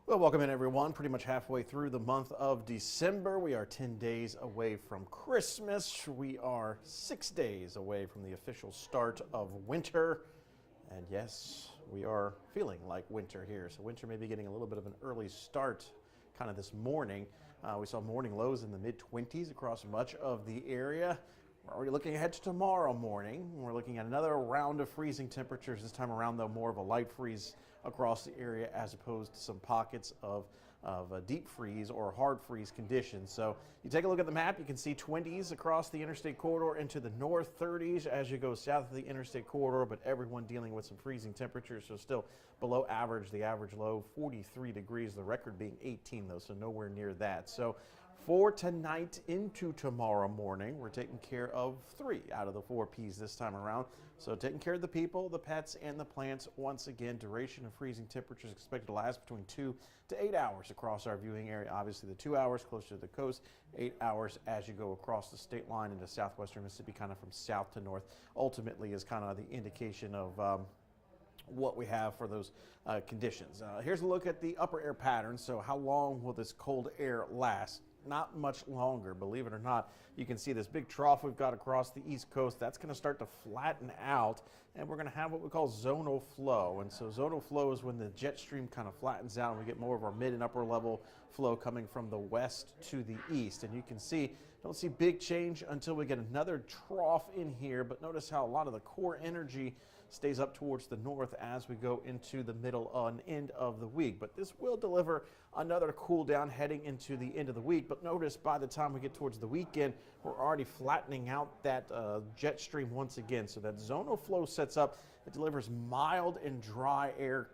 Well, welcome in everyone. Pretty much halfway through the month of December. We are 10 days away from Christmas. We are 6 days away from the official start of winter. And yes, we are feeling like winter here. So winter may be getting a little bit of an early start kind of this morning. We saw morning lows in the mid-20s across much of the area. We're already looking ahead to tomorrow morning. We're looking at another round of freezing temperatures. This time around, though, more of a light freeze across the area as opposed to some pockets of a deep freeze or hard freeze conditions. So you take a look at the map, you can see 20s across the interstate corridor into the north, 30s as you go south of the interstate corridor, but everyone dealing with some freezing temperatures, so still below average. The average low 43 degrees, the record being 18 though, so nowhere near that. So for tonight into tomorrow morning, we're taking care of 3 out of the 4 P's this time around. So taking care of the people, the pets, and the plants. Once again, duration of freezing temperatures expected to last between 2 to 8 hours across our viewing area. Obviously the 2 hours closer to the coast, 8 hours as you go across the state line into southwestern Mississippi, kind of from south to north. Ultimately is kind of the indication of what we have for those conditions. Here's a look at the upper air pattern. So how long will this cold air last? Not much longer, believe it or not. You can see this big trough we've got across the east coast. That's going to start to flatten out, and we're going to have what we call zonal flow. And so zonal flow is when the jet stream kind of flattens out and we get more of our mid and upper level flow coming from the west to the east. And you can see, don't see big change until we get another trough in here, but notice how a lot of the core energy stays up towards the north as we go into the middle and end of the week. But this will deliver another cool down heading into the end of the week. But notice by the time we get towards the weekend, we're already flattening out that jet stream once again. So that zonal flow sets up. It delivers mild and dry air.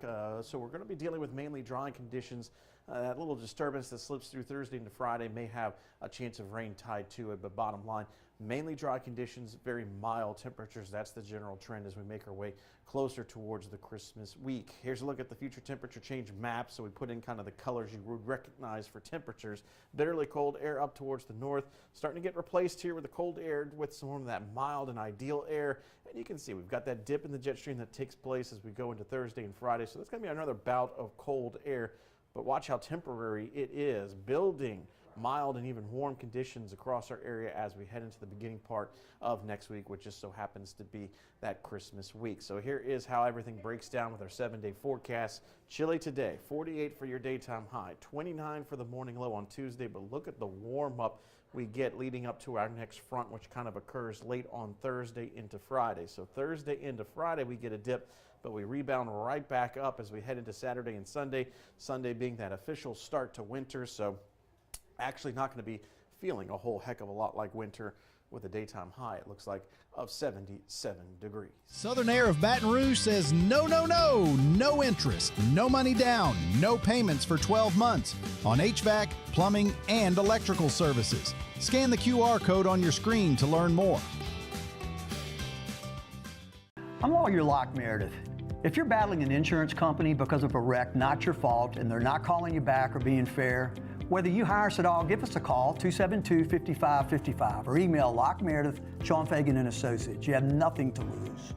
So we're going to be dealing with mainly dry conditions. That little disturbance that slips through Thursday into Friday may have a chance of rain tied to it, but bottom line, mainly dry conditions, very mild temperatures. That's the general trend as we make our way closer towards the Christmas week. Here's a look at the future temperature change map. So we put in kind of the colors you would recognize for temperatures. Bitterly cold air up towards the north, starting to get replaced here with the cold air with some of that mild and ideal air. And you can see we've got that dip in the jet stream that takes place as we go into Thursday and Friday. So that's going to be another bout of cold air. But watch how temporary it is, building mild and even warm conditions across our area as we head into the beginning part of next week, which just so happens to be that Christmas week. So here is how everything breaks down with our 7-day forecast. Chilly today, 48 for your daytime high, 29 for the morning low on Tuesday, but look at the warm up we get leading up to our next front, which kind of occurs late on Thursday into Friday. So Thursday into Friday, we get a dip, but we rebound right back up as we head into Saturday and Sunday. Sunday being that official start to winter. So actually not going to be feeling a whole heck of a lot like winter with a daytime high, it looks like, of 77 degrees. Southern Air of Baton Rouge says no, no, no, no interest, no money down, no payments for 12 months on HVAC, plumbing, and electrical services. Scan the QR code on your screen to learn more. I'm Lawyer Locke Meredith. If you're battling an insurance company because of a wreck not your fault and they're not calling you back or being fair, whether you hire us at all, give us a call, 272-5555, or email Locke Meredith, Sean Fagan and Associates. You have nothing to lose.